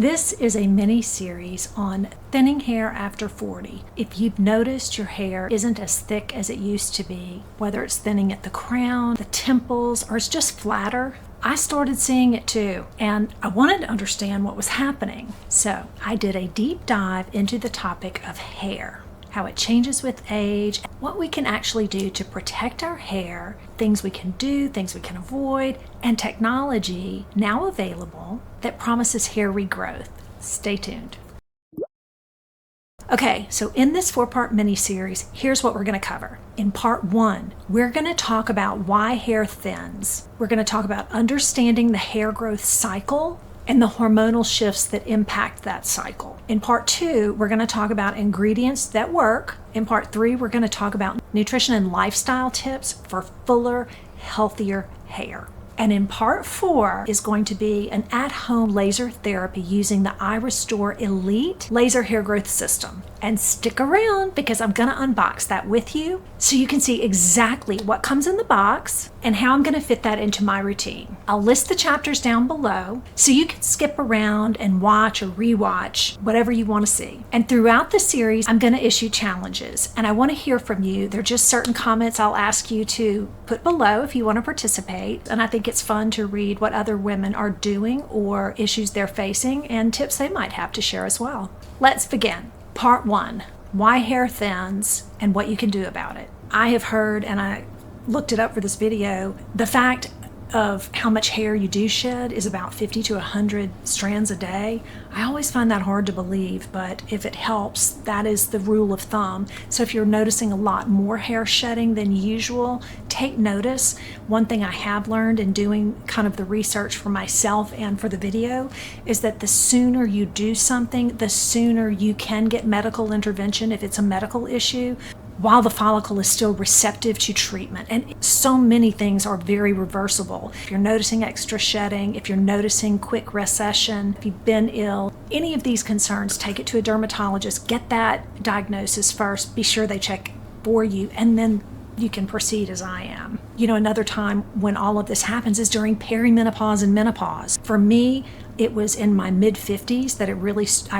This is a mini series on thinning hair after 40. If you've noticed your hair isn't as thick as it used to be, whether it's thinning at the crown, the temples, or it's just flatter, I started seeing it too, and I wanted to understand what was happening. So I did a deep dive into the topic of hair, how it changes with age, what we can actually do to protect our hair, things we can do, things we can avoid, and technology now available that promises hair regrowth. Stay tuned. Okay, so in this 4-part mini-series, here's what we're going to cover. In part 1, we're going to talk about why hair thins. We're going to talk about understanding the hair growth cycle and the hormonal shifts that impact that cycle. In part 2, we're going to talk about ingredients that work. In part 3, we're going to talk about nutrition and lifestyle tips for fuller, healthier hair. And in part 4 is going to be an at-home laser therapy using the iRESTORE Elite Laser Hair Growth System. And stick around because I'm going to unbox that with you so you can see exactly what comes in the box and how I'm going to fit that into my routine. I'll list the chapters down below so you can skip around and watch or rewatch whatever you want to see. And throughout the series, I'm going to issue challenges and I want to hear from you. There are just certain comments I'll ask you to put below if you want to participate. And I think it's fun to read what other women are doing or issues they're facing and tips they might have to share as well. Let's begin. Part 1, why hair thins and what you can do about it. I have heard, and I looked it up for this video, the fact of how much hair you do shed is about 50 to 100 strands a day. I always find that hard to believe, but if it helps, that is the rule of thumb. So if you're noticing a lot more hair shedding than usual, take notice. One thing I have learned in doing kind of the research for myself and for the video is that the sooner you do something, the sooner you can get medical intervention if it's a medical issue, while the follicle is still receptive to treatment. And so many things are very reversible. If you're noticing extra shedding, if you're noticing quick recession, if you've been ill, any of these concerns, take it to a dermatologist, get that diagnosis first, be sure they check for you, and then you can proceed as I am. You know, another time when all of this happens is during perimenopause and menopause. For me, it was in my mid-50s that I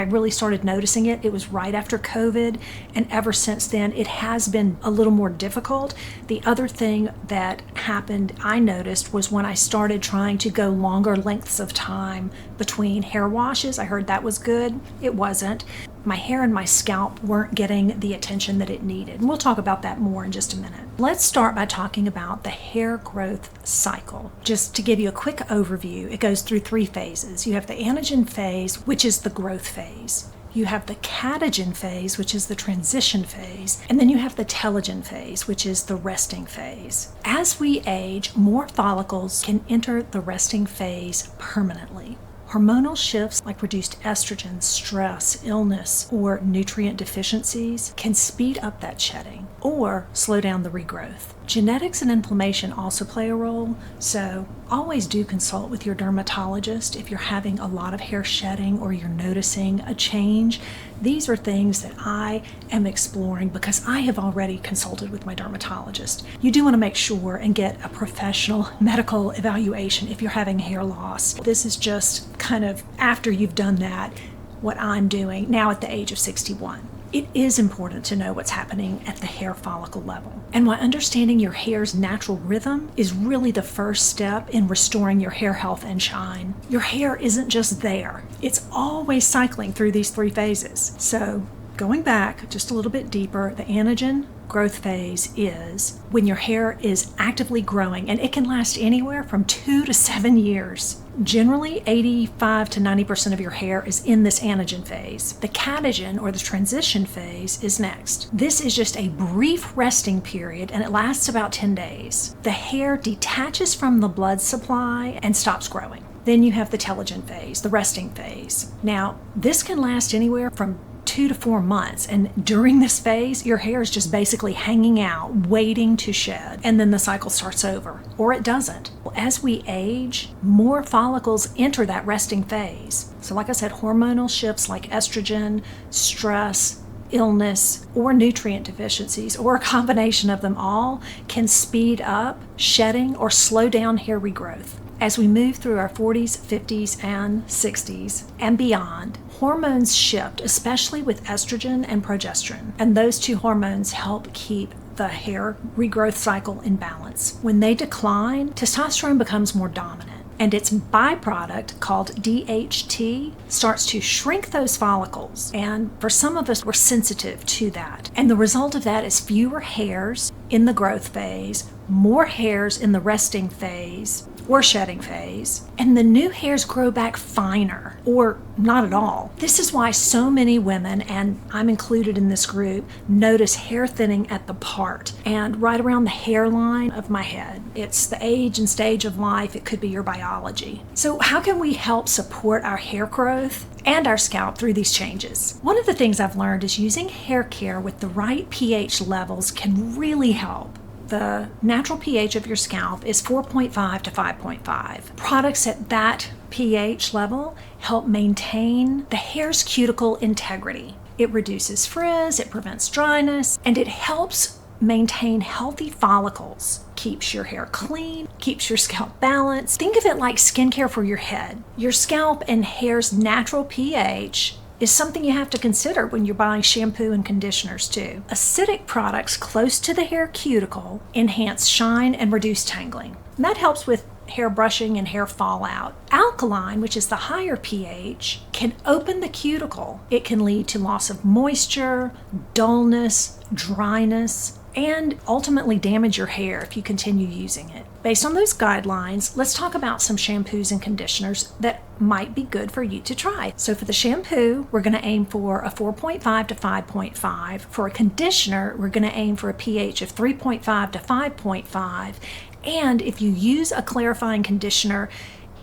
really started noticing it. It was right after COVID, and ever since then, it has been a little more difficult. The other thing that happened, I noticed, was when I started trying to go longer lengths of time between hair washes. I heard that was good. It wasn't. My hair and my scalp weren't getting the attention that it needed. And we'll talk about that more in just a minute. Let's start by talking about the hair growth cycle. Just to give you a quick overview, it goes through 3 phases. You have the anagen phase, which is the growth phase. You have the catagen phase, which is the transition phase, and then you have the telogen phase, which is the resting phase. As we age, more follicles can enter the resting phase permanently. Hormonal shifts like reduced estrogen, stress, illness, or nutrient deficiencies can speed up that shedding or slow down the regrowth. Genetics and inflammation also play a role, so always do consult with your dermatologist if you're having a lot of hair shedding or you're noticing a change. These are things that I am exploring because I have already consulted with my dermatologist. You do want to make sure and get a professional medical evaluation if you're having hair loss. This is just kind of after you've done that, what I'm doing now at the age of 61. It is important to know what's happening at the hair follicle level. And why understanding your hair's natural rhythm is really the first step in restoring your hair health and shine. Your hair isn't just there. It's always cycling through these 3 phases. So going back just a little bit deeper, the anagen growth phase is when your hair is actively growing, and it can last anywhere from 2 to 7 years. Generally, 85 to 90% of your hair is in this anagen phase. The catagen, or the transition phase, is next. This is just a brief resting period, and it lasts about 10 days. The hair detaches from the blood supply and stops growing. Then you have the telogen phase, the resting phase. Now, this can last anywhere from 2 to 4 months, and during this phase your hair is just basically hanging out waiting to shed, and then the cycle starts over, or it doesn't. As we age, more follicles enter that resting phase. So like I said, hormonal shifts like estrogen, stress, illness, or nutrient deficiencies, or a combination of them all, can speed up shedding or slow down hair regrowth. As we move through our 40s, 50s, and 60s and beyond, hormones shift, especially with estrogen and progesterone. And those two hormones help keep the hair regrowth cycle in balance. When they decline, testosterone becomes more dominant. And its byproduct, called DHT, starts to shrink those follicles. And for some of us, we're sensitive to that. And the result of that is fewer hairs in the growth phase, more hairs in the resting phase or shedding phase, and the new hairs grow back finer or not at all. This is why so many women, and I'm included in this group, notice hair thinning at the part and right around the hairline of my head. It's the age and stage of life. It could be your biology. So how can we help support our hair growth and our scalp through these changes? One of the things I've learned is using hair care with the right pH levels can really help. The natural pH of your scalp is 4.5 to 5.5. Products at that pH level help maintain the hair's cuticle integrity. It reduces frizz, it prevents dryness, and it helps maintain healthy follicles. Keeps your hair clean, keeps your scalp balanced. Think of it like skincare for your head. Your scalp and hair's natural pH is something you have to consider when you're buying shampoo and conditioners too. Acidic products close to the hair cuticle enhance shine and reduce tangling. And that helps with hair brushing and hair fallout. Alkaline, which is the higher pH, can open the cuticle. It can lead to loss of moisture, dullness, dryness, and ultimately damage your hair if you continue using it. Based on those guidelines, let's talk about some shampoos and conditioners that might be good for you to try. So for the shampoo, we're going to aim for a 4.5 to 5.5. For a conditioner, we're going to aim for a pH of 3.5 to 5.5. And if you use a clarifying conditioner,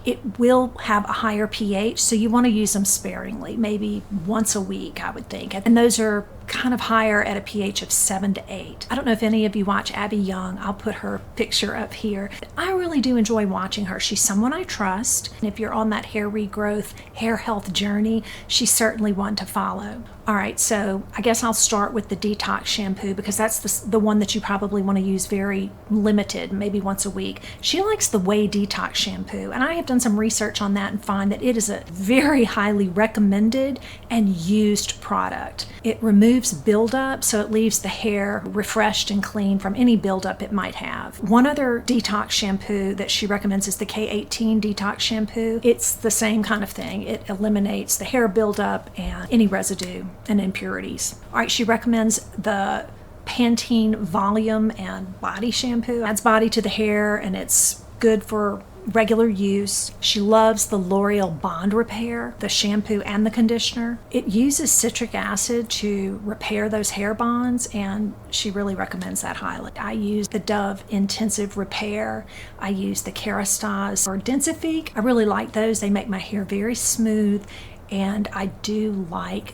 it will have a higher pH, so you want to use them sparingly, maybe once a week, I would think. And those are kind of higher at a pH of 7 to 8. I don't know if any of you watch Abby Young. I'll put her picture up here. I really do enjoy watching her. She's someone I trust. And if you're on that hair regrowth, hair health journey, she's certainly one to follow. All right, so I guess I'll start with the detox shampoo because that's the one that you probably want to use very limited, maybe once a week. She likes the Way Detox shampoo, and I have done some research on that and find that it is a very highly recommended and used product. It removes buildup, so it leaves the hair refreshed and clean from any buildup it might have. One other detox shampoo that she recommends is the K18 detox shampoo. It's the same kind of thing. It eliminates the hair buildup and any residue and impurities. All right, she recommends the Pantene Volume and Body Shampoo. Adds body to the hair and it's good for regular use. She loves the L'Oreal Bond Repair, the shampoo and the conditioner. It uses citric acid to repair those hair bonds, and she really recommends that highly. I use the Dove Intensive Repair. I use the Kerastase or Densifique. I really like those. They make my hair very smooth, and I do like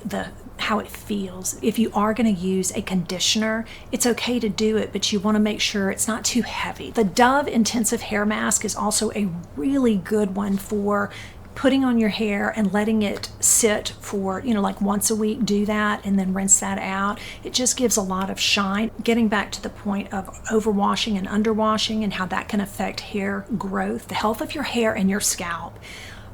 how it feels. If you are going to use a conditioner, it's okay to do it, but you want to make sure it's not too heavy. The Dove Intensive Hair Mask is also a really good one for putting on your hair and letting it sit for, like once a week, do that and then rinse that out. It just gives a lot of shine. Getting back to the point of overwashing and underwashing and how that can affect hair growth, the health of your hair and your scalp.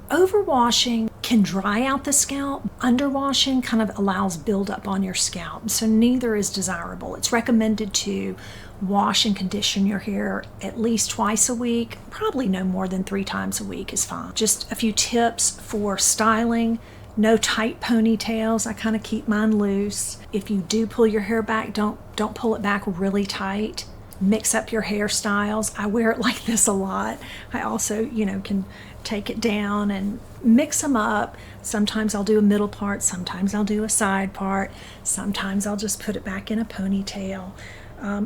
Overwashing can dry out the scalp. Underwashing kind of allows buildup on your scalp, so neither is desirable. It's recommended to wash and condition your hair at least twice a week. Probably no more than 3 times a week is fine. Just a few tips for styling. No tight ponytails. I kind of keep mine loose. If you do pull your hair back, don't pull it back really tight. Mix up your hairstyles. I wear it like this a lot. I also, can take it down and mix them up. Sometimes I'll do a middle part, sometimes I'll do a side part, sometimes I'll just put it back in a ponytail.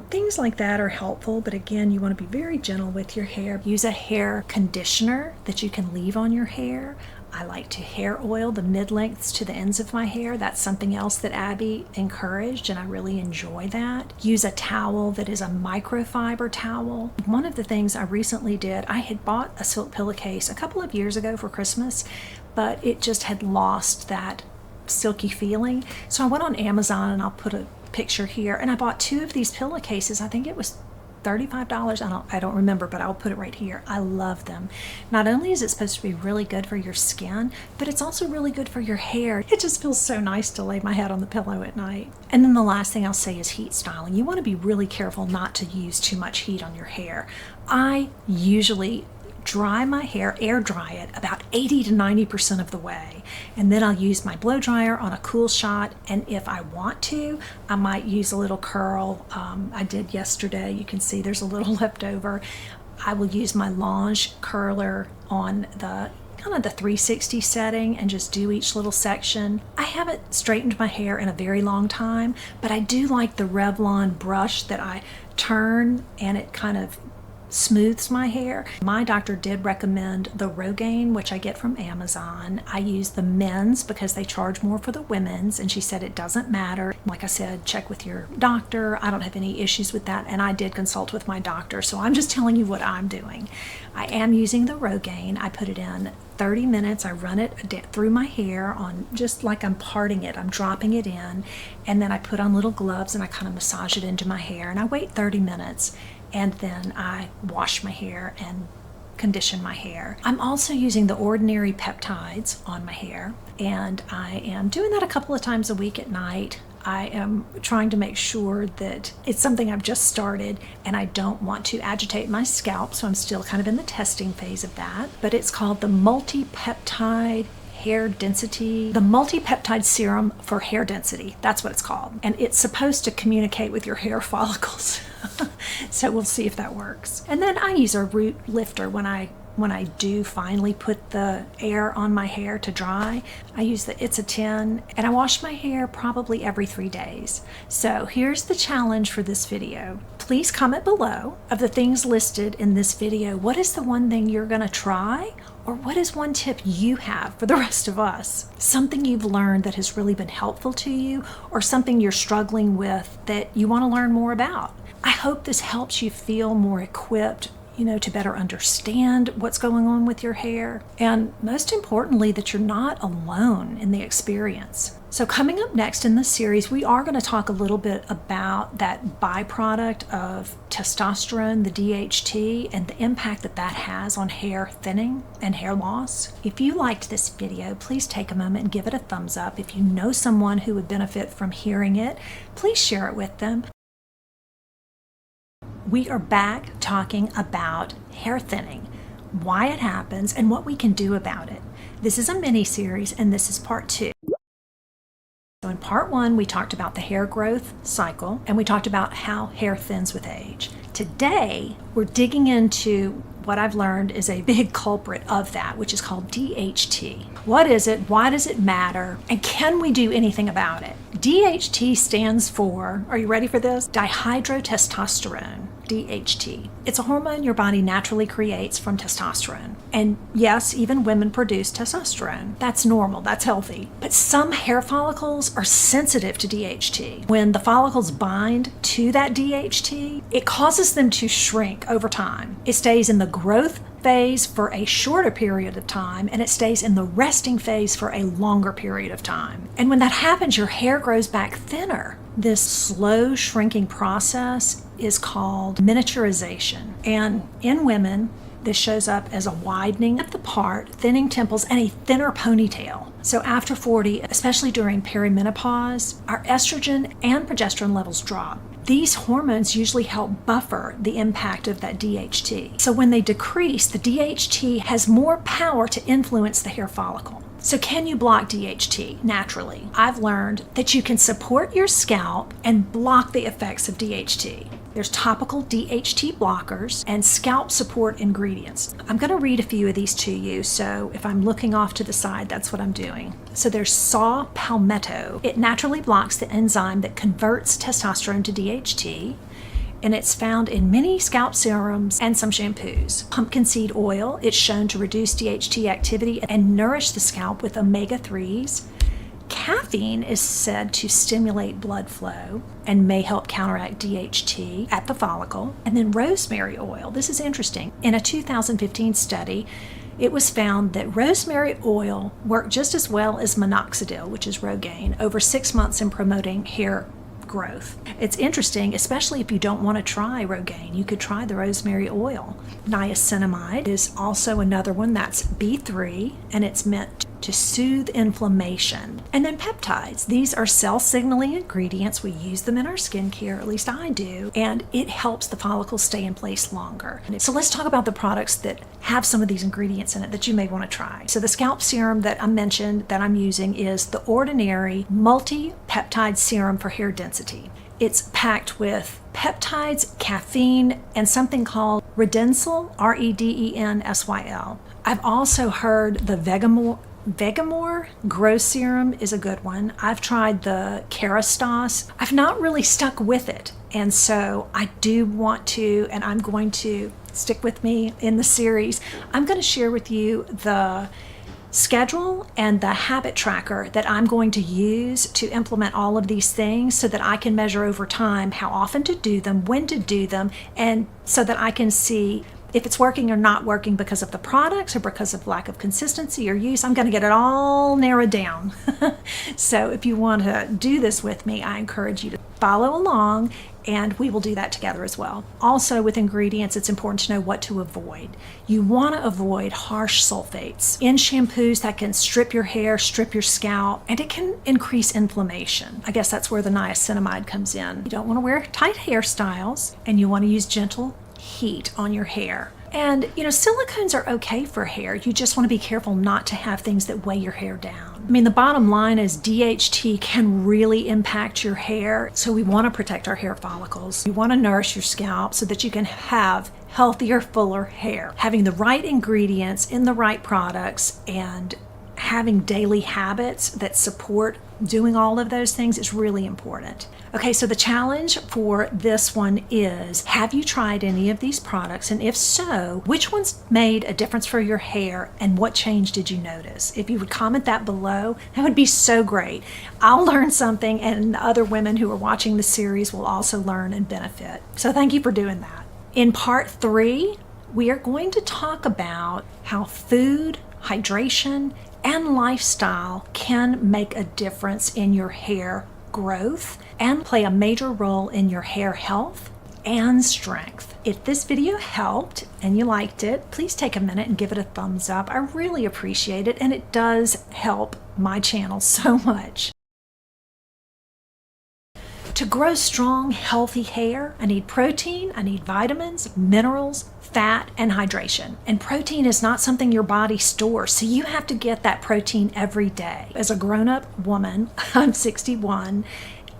Things like that are helpful, but again, you want to be very gentle with your hair. Use a hair conditioner that you can leave on your hair. I like to hair oil the mid-lengths to the ends of my hair. That's something else that Abby encouraged, and I really enjoy that. Use a towel that is a microfiber towel. One of the things I recently did, I had bought a silk pillowcase a couple of years ago for Christmas, but it just had lost that silky feeling. So I went on Amazon, and I'll put a picture here, and I bought 2 of these pillowcases. I think it was $35. I don't remember, but I'll put it right here. I love them. Not only is it supposed to be really good for your skin, but it's also really good for your hair. It just feels so nice to lay my head on the pillow at night. And then the last thing I'll say is heat styling. You want to be really careful not to use too much heat on your hair. I usually dry my hair, air dry it about 80 to 90% of the way. And then I'll use my blow dryer on a cool shot. And if I want to, I might use a little curl. I did yesterday. You can see there's a little left over. I will use my Lange curler on the kind of the 360 setting and just do each little section. I haven't straightened my hair in a very long time, but I do like the Revlon brush that I turn and it kind of smooths my hair. My doctor did recommend the Rogaine, which I get from Amazon. I use the men's because they charge more for the women's, and she said it doesn't matter. Like I said, check with your doctor. I don't have any issues with that, and I did consult with my doctor, so I'm just telling you what I'm doing. I am using the Rogaine. I put it in 30 minutes. I run it through my hair on just like I'm parting it. I'm dropping it in, and then I put on little gloves and I kind of massage it into my hair, and I wait 30 minutes. And then I wash my hair and condition my hair. I'm also using the Ordinary peptides on my hair, and I am doing that a couple of times a week at night. I am trying to make sure that it's something I've just started and I don't want to agitate my scalp, so I'm still kind of in the testing phase of that. But it's called the multi-peptide hair density, the multi-peptide serum for hair density. That's what it's called. And it's supposed to communicate with your hair follicles. So we'll see if that works. And then I use a root lifter when I do finally put the air on my hair to dry. I use the It's a 10, and I wash my hair probably every 3 days. So here's the challenge for this video. Please comment below of the things listed in this video. What is the one thing you're gonna try? Or what is one tip you have for the rest of us? Something you've learned that has really been helpful to you, or something you're struggling with that you want to learn more about. I hope this helps you feel more equipped, to better understand what's going on with your hair. And most importantly, that you're not alone in the experience. So coming up next in this series, we are going to talk a little bit about that byproduct of testosterone, the DHT, and the impact that that has on hair thinning and hair loss. If you liked this video, please take a moment and give it a thumbs up. If you know someone who would benefit from hearing it, please share it with them. We are back talking about hair thinning, why it happens, and what we can do about it. This is a mini series, and this is part 2. So in part 1, we talked about the hair growth cycle, and we talked about how hair thins with age. Today, we're digging into what I've learned is a big culprit of that, which is called DHT. What is it? Why does it matter? And can we do anything about it? DHT stands for, are you ready for this? Dihydrotestosterone. DHT. It's a hormone your body naturally creates from testosterone. And yes, even women produce testosterone. That's normal, that's healthy. But some hair follicles are sensitive to DHT. When the follicles bind to that DHT, it causes them to shrink over time. It stays in the growth phase for a shorter period of time, and it stays in the resting phase for a longer period of time. And when that happens, your hair grows back thinner. This slow shrinking process is called miniaturization. And in women, this shows up as a widening of the part, thinning temples, and a thinner ponytail. So after 40, especially during perimenopause, our estrogen and progesterone levels drop. These hormones usually help buffer the impact of that DHT. So when they decrease, the DHT has more power to influence the hair follicle. So can you block DHT naturally? I've learned that you can support your scalp and block the effects of DHT. There's topical DHT blockers and scalp support ingredients. I'm going to read a few of these to you, so if I'm looking off to the side, that's what I'm doing. So there's saw palmetto. It naturally blocks the enzyme that converts testosterone to DHT, and it's found in many scalp serums and some shampoos. Pumpkin seed oil, it's shown to reduce DHT activity and nourish the scalp with omega-3s. Caffeine is said to stimulate blood flow and may help counteract DHT at the follicle. And then rosemary oil, this is interesting. In a 2015 study, it was found that rosemary oil worked just as well as minoxidil, which is Rogaine, over 6 months in promoting hair growth. It's interesting, especially if you don't want to try Rogaine, you could try the rosemary oil. Niacinamide is also another one that's B3, and it's meant to soothe inflammation. And then peptides. These are cell signaling ingredients. We use them in our skincare, at least I do, and it helps the follicles stay in place longer. So let's talk about the products that have some of these ingredients in it that you may want to try. So the scalp serum that I mentioned that I'm using is the Ordinary Multi-Peptide Serum for Hair Density. It's packed with peptides, caffeine, and something called Redensyl, Redensyl. I've also heard the Vegamore Grow Serum is a good one. I've tried the Kerastase. I've not really stuck with it, and so I do want to, and I'm going to stick with me in the series. I'm going to share with you the schedule and the habit tracker that I'm going to use to implement all of these things so that I can measure over time how often to do them, when to do them, and so that I can see if it's working or not working because of the products or because of lack of consistency or use. I'm going to get it all narrowed down. So if you want to do this with me, I encourage you to follow along, and we will do that together as well. Also, with ingredients, it's important to know what to avoid. You want to avoid harsh sulfates in shampoos that can strip your hair, strip your scalp, and it can increase inflammation. I guess that's where the niacinamide comes in. You don't want to wear tight hairstyles, and you want to use gentle heat on your hair. And silicones are okay for hair. You just want to be careful not to have things that weigh your hair down. I mean, the bottom line is DHT can really impact your hair. So we want to protect our hair follicles. You want to nourish your scalp so that you can have healthier, fuller hair. Having the right ingredients in the right products and having daily habits that support doing all of those things is really important. Okay, so the challenge for this one is, have you tried any of these products? And if so, which ones made a difference for your hair and what change did you notice? If you would comment that below, that would be so great. I'll learn something, and other women who are watching the series will also learn and benefit. So thank you for doing that. In part 3, we are going to talk about how food, hydration, and lifestyle can make a difference in your hair growth and play a major role in your hair health and strength. If this video helped and you liked it, please take a minute and give it a thumbs up. I really appreciate it, and it does help my channel so much. To grow strong, healthy hair, I need protein, I need vitamins, minerals, fat, and hydration. And protein is not something your body stores, so you have to get that protein every day. As a grown-up woman, I'm 61,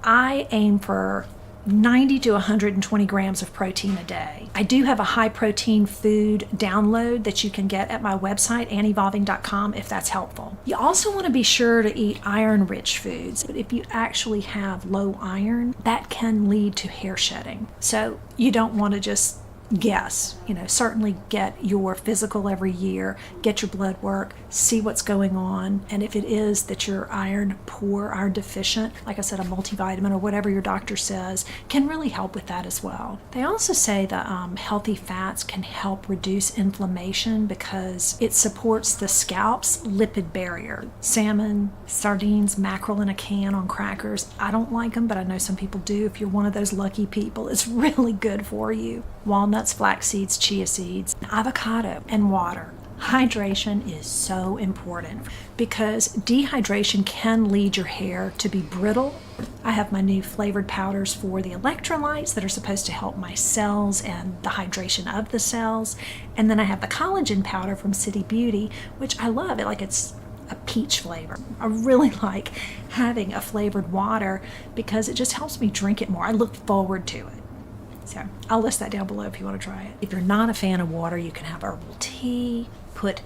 I aim for 90 to 120 grams of protein a day. I do have a high protein food download that you can get at my website, anneevolving.com, if that's helpful. You also want to be sure to eat iron-rich foods. But if you actually have low iron, that can lead to hair shedding. So you don't want to just guess. Certainly get your physical every year, get your blood work, see what's going on, and if it is that you're iron poor, iron deficient, like I said, a multivitamin or whatever your doctor says can really help with that as well. They also say that healthy fats can help reduce inflammation because it supports the scalp's lipid barrier. Salmon, sardines, mackerel in a can on crackers. I don't like them, but I know some people do. If you're one of those lucky people, it's really good for you. Walnuts, flax seeds, chia seeds, avocado, and water. Hydration is so important because dehydration can lead your hair to be brittle. I have my new flavored powders for the electrolytes that are supposed to help my cells and the hydration of the cells. And then I have the collagen powder from City Beauty, which I love. It's a peach flavor. I really like having a flavored water because it just helps me drink it more. I look forward to it. So I'll list that down below if you want to try it. If you're not a fan of water, you can have herbal tea, put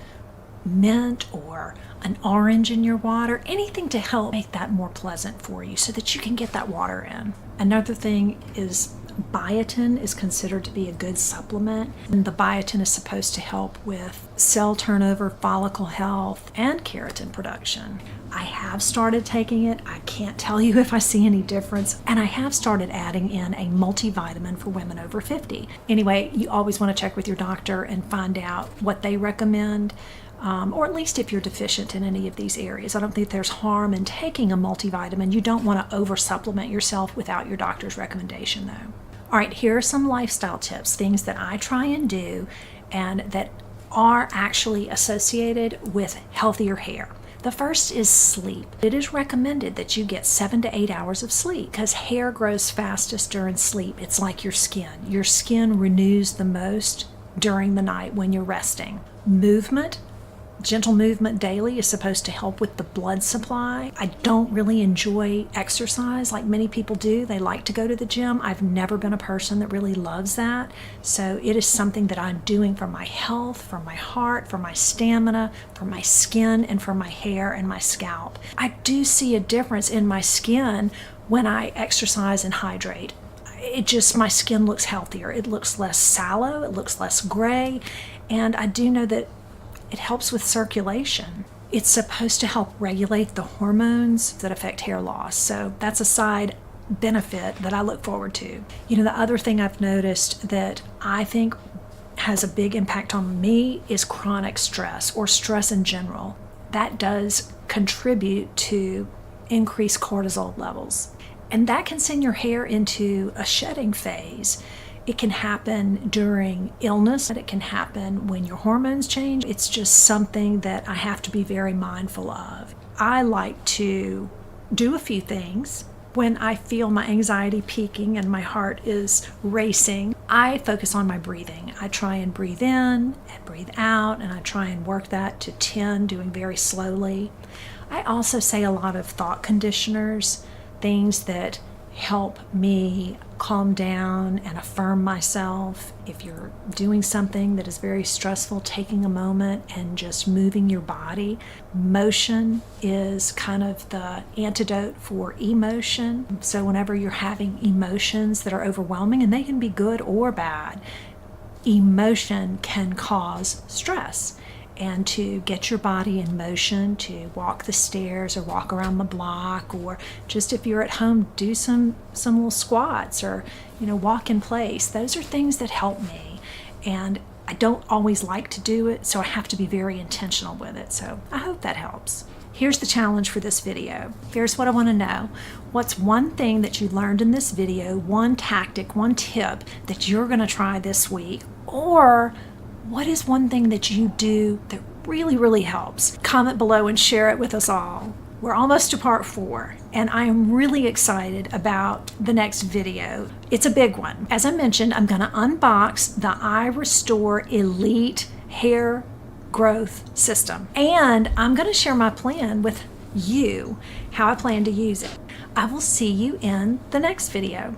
mint or an orange in your water, anything to help make that more pleasant for you so that you can get that water in. Another thing is biotin is considered to be a good supplement, and the biotin is supposed to help with cell turnover, follicle health, and keratin production. I have started taking it. I can't tell you if I see any difference, and I have started adding in a multivitamin for women over 50. Anyway, you always want to check with your doctor and find out what they recommend. or at least if you're deficient in any of these areas. I don't think there's harm in taking a multivitamin. You don't want to over-supplement yourself without your doctor's recommendation, though. All right, here are some lifestyle tips, things that I try and do and that are actually associated with healthier hair. The first is sleep. It is recommended that you get 7 to 8 hours of sleep because hair grows fastest during sleep. It's like your skin. Your skin renews the most during the night when you're resting. Movement. Gentle movement daily is supposed to help with the blood supply. I don't really enjoy exercise like many people do. They like to go to the gym. I've never been a person that really loves that. So it is something that I'm doing for my health, for my heart, for my stamina, for my skin, and for my hair and my scalp. I do see a difference in my skin when I exercise and hydrate. My skin looks healthier. It looks less sallow. It looks less gray. And I do know that it helps with circulation. It's supposed to help regulate the hormones that affect hair loss. So that's a side benefit that I look forward to. The other thing I've noticed that I think has a big impact on me is chronic stress or stress in general. That does contribute to increased cortisol levels. And that can send your hair into a shedding phase. It can happen during illness. It can happen when your hormones change. It's just something that I have to be very mindful of. I like to do a few things. When I feel my anxiety peaking and my heart is racing, I focus on my breathing. I try and breathe in and breathe out, and I try and work that to 10, doing very slowly. I also say a lot of thought conditioners, things that help me calm down and affirm myself. If you're doing something that is very stressful, taking a moment and just moving your body. Motion is kind of the antidote for emotion. So whenever you're having emotions that are overwhelming, and they can be good or bad, emotion can cause stress. And to get your body in motion, to walk the stairs or walk around the block, or just if you're at home, do some little squats or, walk in place. Those are things that help me. And I don't always like to do it, so I have to be very intentional with it. So I hope that helps. Here's the challenge for this video. Here's what I want to know. What's one thing that you learned in this video, one tactic, one tip that you're going to try this week? Or what is one thing that you do that really, really helps? Comment below and share it with us all. We're almost to part 4, and I am really excited about the next video. It's a big one. As I mentioned, I'm going to unbox the iRESTORE Elite Hair Growth System, and I'm going to share my plan with you, how I plan to use it. I will see you in the next video.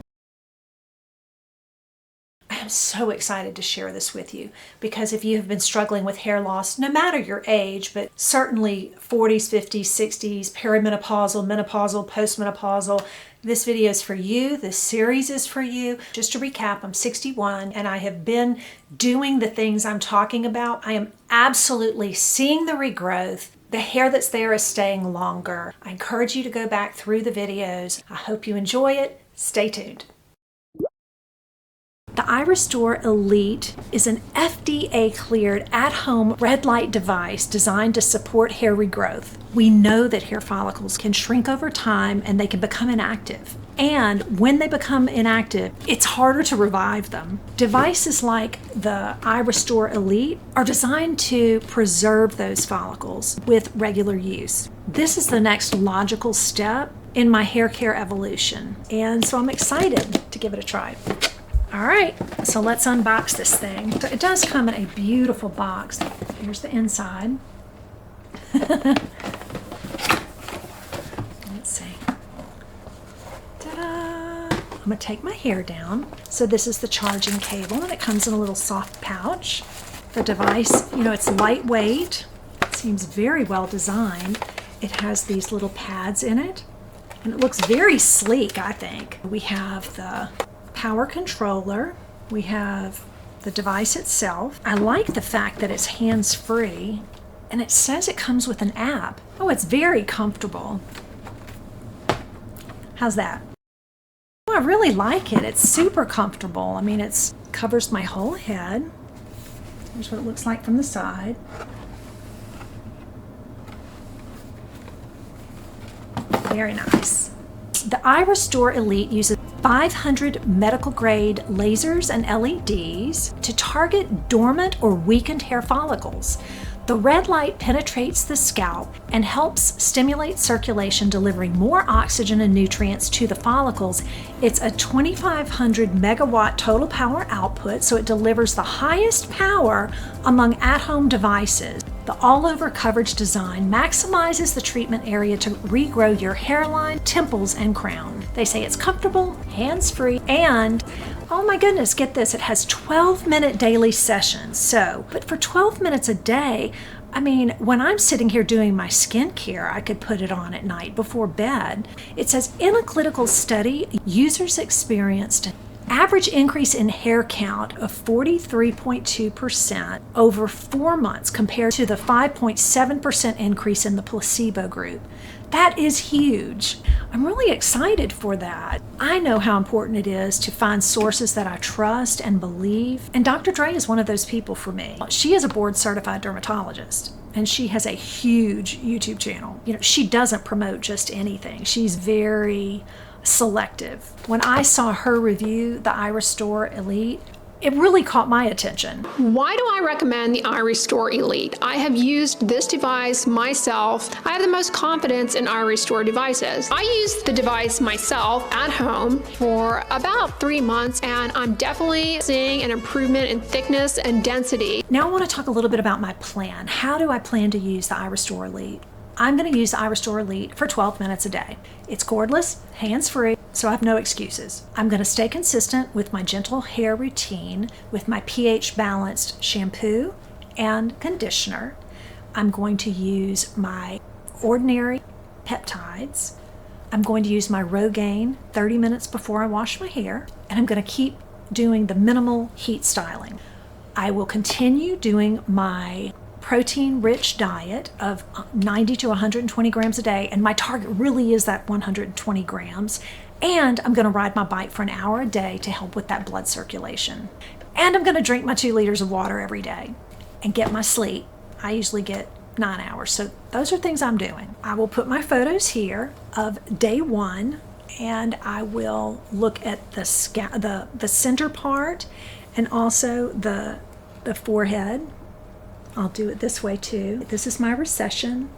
I'm so excited to share this with you because if you have been struggling with hair loss, no matter your age, but certainly 40s, 50s, 60s, perimenopausal, menopausal, postmenopausal, this video is for you. This series is for you. Just to recap, I'm 61 and I have been doing the things I'm talking about. I am absolutely seeing the regrowth. The hair that's there is staying longer. I encourage you to go back through the videos. I hope you enjoy it. Stay tuned. The iRESTORE Elite is an FDA-cleared at-home red light device designed to support hair regrowth. We know that hair follicles can shrink over time and they can become inactive. And when they become inactive, it's harder to revive them. Devices like the iRESTORE Elite are designed to preserve those follicles with regular use. This is the next logical step in my hair care evolution. And so I'm excited to give it a try. All right, so let's unbox this thing. So it does come in a beautiful box. Here's the inside. Let's see. Ta-da! I'm gonna take my hair down. So this is the charging cable, and it comes in a little soft pouch. The device, it's lightweight. It seems very well designed. It has these little pads in it, and it looks very sleek, I think. We have the power controller. We have the device itself. I like the fact that it's hands-free, and it says it comes with an app. Oh, it's very comfortable. How's that? Oh, I really like it. It's super comfortable. I mean, it covers my whole head. Here's what it looks like from the side. Very nice. The iRESTORE Elite uses 500 medical grade lasers and LEDs to target dormant or weakened hair follicles. The red light penetrates the scalp and helps stimulate circulation, delivering more oxygen and nutrients to the follicles. It's a 2,500 megawatt total power output, so it delivers the highest power among at-home devices. The all-over coverage design maximizes the treatment area to regrow your hairline, temples, and crown. They say it's comfortable, hands-free, and oh my goodness, get this, it has 12-minute daily sessions. But for 12 minutes a day, I mean, when I'm sitting here doing my skincare, I could put it on at night before bed. It says, in a clinical study, users experienced an average increase in hair count of 43.2% over 4 months compared to the 5.7% increase in the placebo group. That is huge. I'm really excited for that. I know how important it is to find sources that I trust and believe, and Dr. Dre is one of those people for me. She is a board-certified dermatologist, and she has a huge YouTube channel. You know, she doesn't promote just anything. She's very selective. When I saw her review the iRESTORE Elite, it really caught my attention. Why do I recommend the iRESTORE Elite? I have used this device myself. I have the most confidence in iRESTORE devices. I used the device myself at home for about 3 months, and I'm definitely seeing an improvement in thickness and density. Now I want to talk a little bit about my plan. How do I plan to use the iRESTORE Elite? I'm going to use the iRESTORE Elite for 12 minutes a day. It's cordless, hands-free, so I have no excuses. I'm going to stay consistent with my gentle hair routine with my pH-balanced shampoo and conditioner. I'm going to use my ordinary peptides. I'm going to use my Rogaine 30 minutes before I wash my hair, and I'm going to keep doing the minimal heat styling. I will continue doing my protein-rich diet of 90 to 120 grams a day, and my target really is that 120 grams. And I'm going to ride my bike for an hour a day to help with that blood circulation. And I'm going to drink my 2 liters of water every day and get my sleep. I usually get 9 hours. So those are things I'm doing. I will put my photos here of day 1, and I will look at the center part and also the forehead. I'll do it this way too. This is my recession,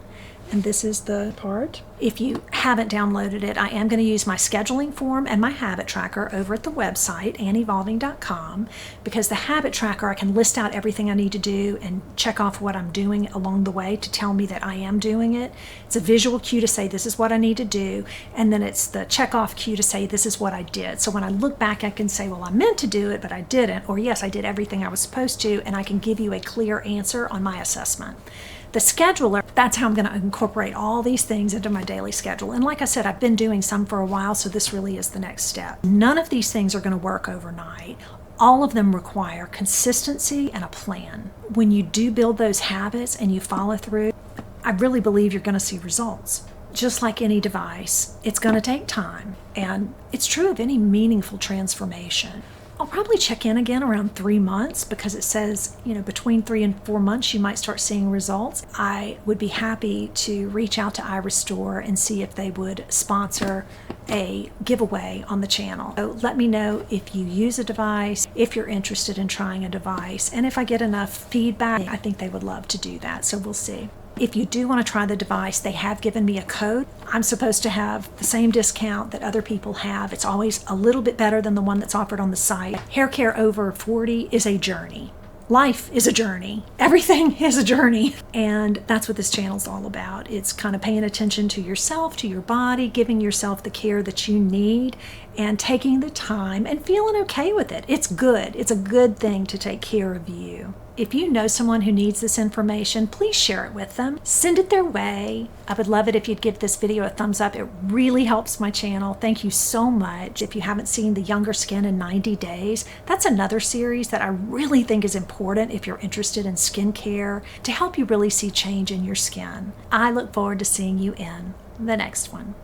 and this is the part. If you haven't downloaded it, I am going to use my scheduling form and my habit tracker over at the website, anneevolving.com, because the habit tracker, I can list out everything I need to do and check off what I'm doing along the way to tell me that I am doing it. It's a visual cue to say this is what I need to do, and then it's the check off cue to say this is what I did. So when I look back, I can say, well, I meant to do it, but I didn't, or yes, I did everything I was supposed to, and I can give you a clear answer on my assessment. The scheduler, that's how I'm going to incorporate all these things into my daily schedule. And like I said, I've been doing some for a while, so this really is the next step. None of these things are going to work overnight. All of them require consistency and a plan. When you do build those habits and you follow through, I really believe you're going to see results. Just like any device, it's going to take time. And it's true of any meaningful transformation. I'll probably check in again around 3 months, because it says, you know, between 3 and 4 months you might start seeing results. I would be happy to reach out to iRESTORE and see if they would sponsor a giveaway on the channel. So let me know if you use a device, if you're interested in trying a device, and if I get enough feedback, I think they would love to do that. So we'll see. If you do want to try the device, they have given me a code. I'm supposed to have the same discount that other people have. It's always a little bit better than the one that's offered on the site. Hair care over 40 is a journey. Life is a journey. Everything is a journey. And that's what this channel's all about. It's kind of paying attention to yourself, to your body, giving yourself the care that you need, and taking the time and feeling okay with it. It's good. It's a good thing to take care of you. If you know someone who needs this information, please share it with them. Send it their way. I would love it if you'd give this video a thumbs up. It really helps my channel. Thank you so much. If you haven't seen The Younger Skin in 90 Days, that's another series that I really think is important if you're interested in skincare to help you really see change in your skin. I look forward to seeing you in the next one.